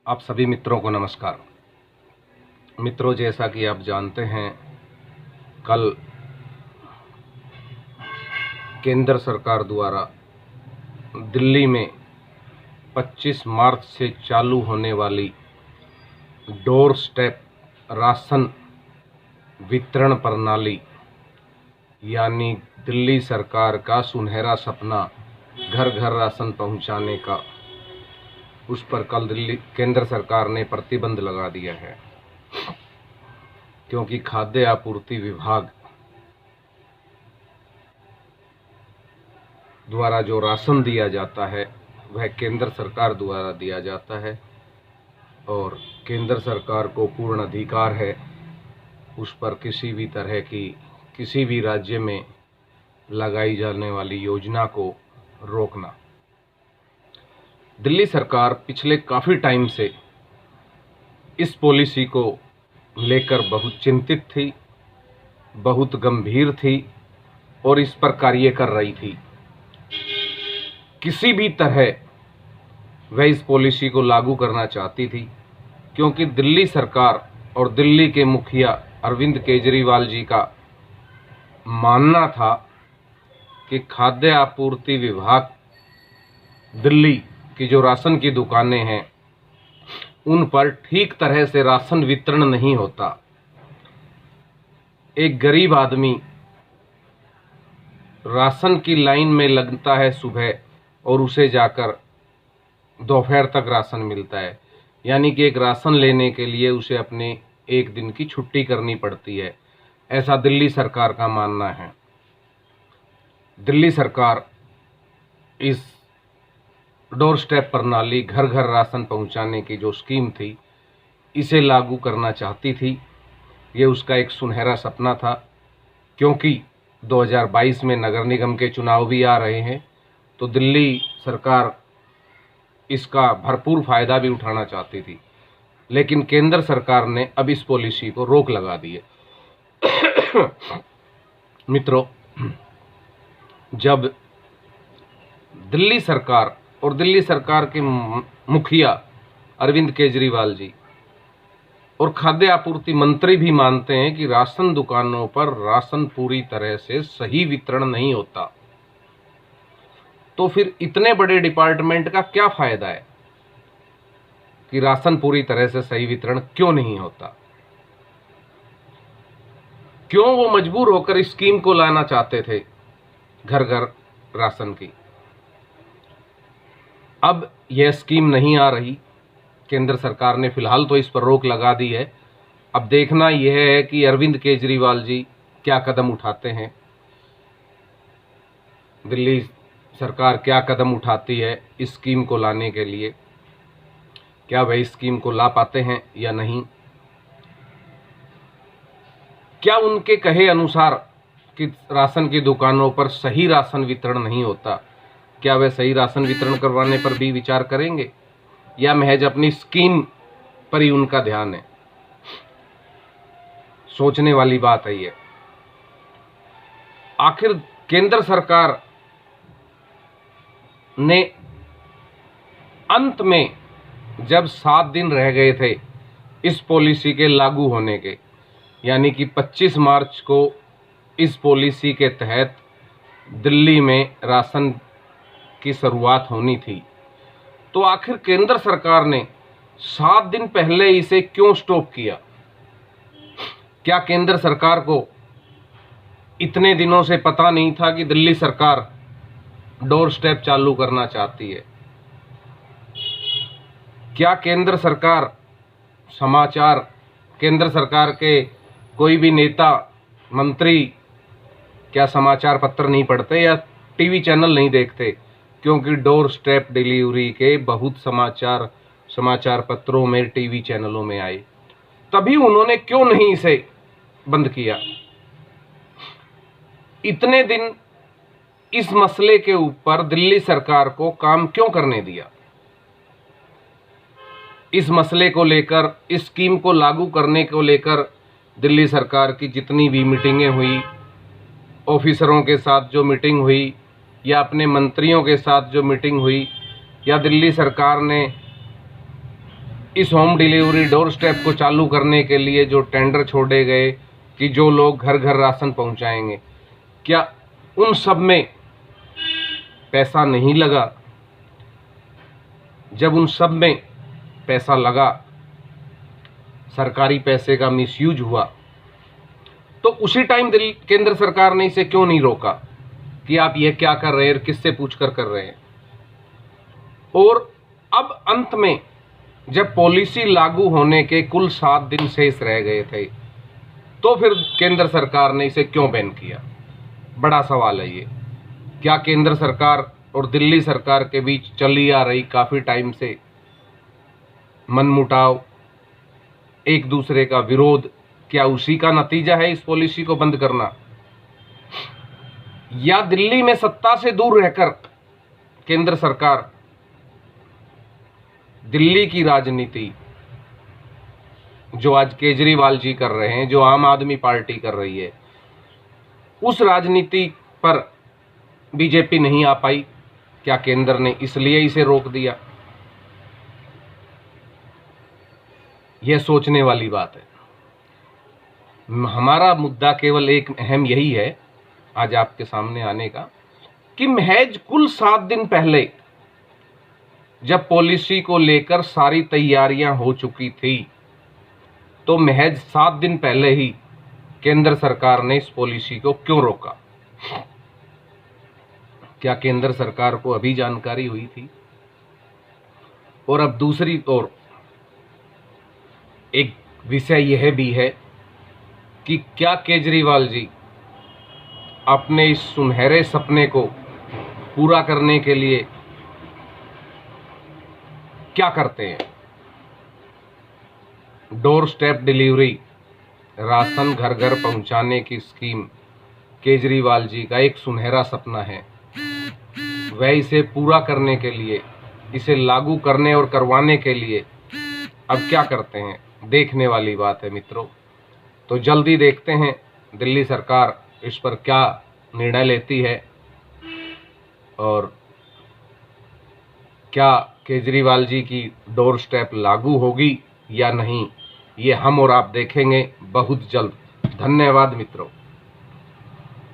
आप सभी मित्रों को नमस्कार। मित्रों, जैसा कि आप जानते हैं, कल केंद्र सरकार द्वारा दिल्ली में 25 मार्च से चालू होने वाली डोर स्टेप राशन वितरण प्रणाली यानी दिल्ली सरकार का सुनहरा सपना घर घर राशन पहुंचाने का, उस पर कल दिल्ली केंद्र सरकार ने प्रतिबंध लगा दिया है, क्योंकि खाद्य आपूर्ति विभाग द्वारा जो राशन दिया जाता है वह केंद्र सरकार द्वारा दिया जाता है और केंद्र सरकार को पूर्ण अधिकार है उस पर किसी भी तरह की किसी भी राज्य में लगाई जाने वाली योजना को रोकना। दिल्ली सरकार पिछले काफ़ी टाइम से इस पॉलिसी को लेकर बहुत चिंतित थी, बहुत गंभीर थी और इस पर कार्य कर रही थी। किसी भी तरह वह इस पॉलिसी को लागू करना चाहती थी, क्योंकि दिल्ली सरकार और दिल्ली के मुखिया अरविंद केजरीवाल जी का मानना था कि खाद्य आपूर्ति विभाग दिल्ली की जो राशन की दुकानें हैं उन पर ठीक तरह से राशन वितरण नहीं होता। एक गरीब आदमी राशन की लाइन में लगता है सुबह और उसे जाकर दोपहर तक राशन मिलता है, यानी कि एक राशन लेने के लिए उसे अपने एक दिन की छुट्टी करनी पड़ती है, ऐसा दिल्ली सरकार का मानना है। दिल्ली सरकार इस डोर स्टेप प्रणाली घर घर राशन पहुंचाने की जो स्कीम थी इसे लागू करना चाहती थी। ये उसका एक सुनहरा सपना था, क्योंकि 2022 में नगर निगम के चुनाव भी आ रहे हैं, तो दिल्ली सरकार इसका भरपूर फ़ायदा भी उठाना चाहती थी। लेकिन केंद्र सरकार ने अब इस पॉलिसी को रोक लगा दी है। मित्रों, जब दिल्ली सरकार और दिल्ली सरकार के मुखिया अरविंद केजरीवाल जी और खाद्य आपूर्ति मंत्री भी मानते हैं कि राशन दुकानों पर राशन पूरी तरह से सही वितरण नहीं होता, तो फिर इतने बड़े डिपार्टमेंट का क्या फायदा है कि राशन पूरी तरह से सही वितरण क्यों नहीं होता? क्यों वो मजबूर होकर इस स्कीम को लाना चाहते थे घर घर राशन की? अब यह स्कीम नहीं आ रही, केंद्र सरकार ने फिलहाल तो इस पर रोक लगा दी है। अब देखना यह है कि अरविंद केजरीवाल जी क्या कदम उठाते हैं, दिल्ली सरकार क्या कदम उठाती है इस स्कीम को लाने के लिए, क्या वह इस स्कीम को ला पाते हैं या नहीं। क्या उनके कहे अनुसार कि राशन की दुकानों पर सही राशन वितरण नहीं होता, क्या वह सही राशन वितरण करवाने पर भी विचार करेंगे या महज अपनी स्कीम पर ही उनका ध्यान है? सोचने वाली बात है ये। आखिर केंद्र सरकार ने अंत में जब 7 दिन रह गए थे इस पॉलिसी के लागू होने के, यानी कि 25 मार्च को इस पॉलिसी के तहत दिल्ली में राशन की शुरुआत होनी थी, तो आखिर केंद्र सरकार ने 7 दिन पहले इसे क्यों स्टॉप किया? क्या केंद्र सरकार को इतने दिनों से पता नहीं था कि दिल्ली सरकार डोर स्टेप चालू करना चाहती है? क्या केंद्र सरकार के कोई भी नेता मंत्री क्या समाचार पत्र नहीं पढ़ते या टीवी चैनल नहीं देखते? क्योंकि डोर स्टेप डिलीवरी के बहुत समाचार पत्रों में, टीवी चैनलों में आए, तभी उन्होंने क्यों नहीं इसे बंद किया? इतने दिन इस मसले के ऊपर दिल्ली सरकार को काम क्यों करने दिया? इस मसले को लेकर, इस स्कीम को लागू करने को लेकर दिल्ली सरकार की जितनी भी मीटिंगें हुई, ऑफिसरों के साथ जो मीटिंग हुई या अपने मंत्रियों के साथ जो मीटिंग हुई, या दिल्ली सरकार ने इस होम डिलीवरी डोर स्टेप को चालू करने के लिए जो टेंडर छोड़े गए कि जो लोग घर घर राशन पहुंचाएंगे, क्या उन सब में पैसा नहीं लगा? जब उन सब में पैसा लगा, सरकारी पैसे का मिसयूज हुआ, तो उसी टाइम केंद्र सरकार ने इसे क्यों नहीं रोका कि आप ये क्या कर रहे हैं, किससे पूछकर कर रहे हैं? और अब अंत में जब पॉलिसी लागू होने के कुल 7 दिन शेष रह गए थे, तो फिर केंद्र सरकार ने इसे क्यों बैन किया? बड़ा सवाल है ये। क्या केंद्र सरकार और दिल्ली सरकार के बीच चली आ रही काफी टाइम से मनमुटाव, एक दूसरे का विरोध, क्या उसी का नतीजा है इस पॉलिसी को बंद करना? या दिल्ली में सत्ता से दूर रहकर केंद्र सरकार दिल्ली की राजनीति जो आज केजरीवाल जी कर रहे हैं, जो आम आदमी पार्टी कर रही है, उस राजनीति पर बीजेपी नहीं आ पाई? क्या केंद्र ने इसलिए इसे रोक दिया? यह सोचने वाली बात है। हमारा मुद्दा केवल एक अहम यही है आज आपके सामने आने का कि महज कुल 7 दिन पहले जब पॉलिसी को लेकर सारी तैयारियां हो चुकी थी, तो महज 7 दिन पहले ही केंद्र सरकार ने इस पॉलिसी को क्यों रोका? क्या केंद्र सरकार को अभी जानकारी हुई थी? और अब दूसरी ओर एक विषय यह भी है कि क्या केजरीवाल जी अपने इस सुनहरे सपने को पूरा करने के लिए क्या करते हैं? डोर स्टेप डिलीवरी, राशन घर घर पहुंचाने की स्कीम केजरीवाल जी का एक सुनहरा सपना है। वह इसे पूरा करने के लिए, इसे लागू करने और करवाने के लिए अब क्या करते हैं, देखने वाली बात है मित्रों। तो जल्दी देखते हैं दिल्ली सरकार इस पर क्या निर्णय लेती है और क्या केजरीवाल जी की डोर स्टेप लागू होगी या नहीं, ये हम और आप देखेंगे बहुत जल्द। धन्यवाद मित्रों।